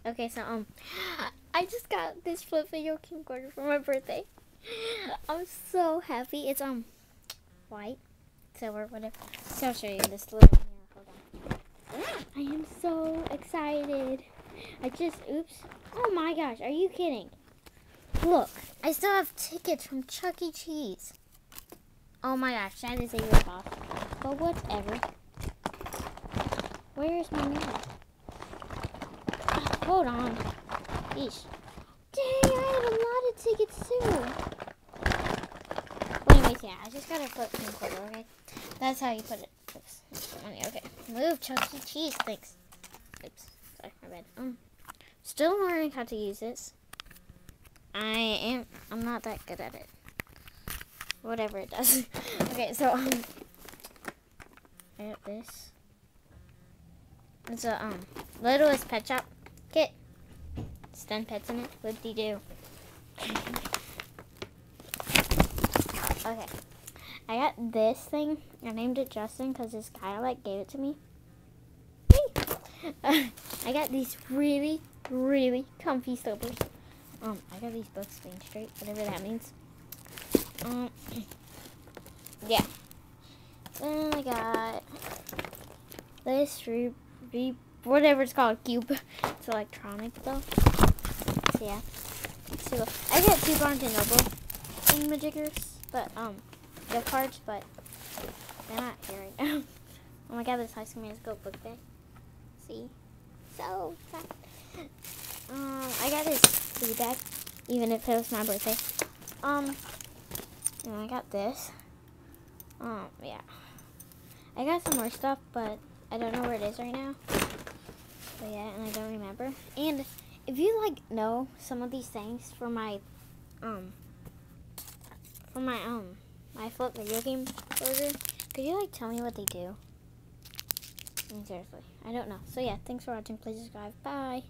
Okay, so I just got this flip video camcorder for my birthday. I'm so happy. It's white, silver, whatever. So I'll show you this little one here. Hold on. I am so excited. Oops. Oh my gosh, are you kidding? Look, I still have tickets from Chuck E. Cheese. Oh my gosh, that is a ripoff. But whatever. Where is my mirror? Hold on. Yeesh. Dang, I had a lot of tickets too. Well, anyways, yeah, I just got a flip camcorder, okay? That's how you put it. Oops. Okay. Move, Chuck E. Cheese. Thanks. Oops. Sorry, my bad. Still learning how to use this. I'm not that good at it. Whatever it does. Okay, so I got this. It's a Littlest Pet Shop kit. It's 10 pets in it. Whoop-de-doo. Okay. I got this thing. I named it Justin because this guy gave it to me. I got these really, really comfy slippers. I got these books being straight, whatever that means. Yeah. Then I got this whatever it's called, cube. It's electronic though. So yeah. So I got 2 Barnes and Noble thingamajiggers, but gift cards, but they're not here right now. Oh my god, this High School Musical book bag. See? So fun. I got this food bag, even if it was my birthday. And I got this. Yeah. I got some more stuff, but I don't know where it is right now. So yeah, and I don't remember. And if you know some of these things for my my flip video game order, could you tell me what they do? Seriously, I don't know. So yeah, thanks for watching. Please subscribe. Bye.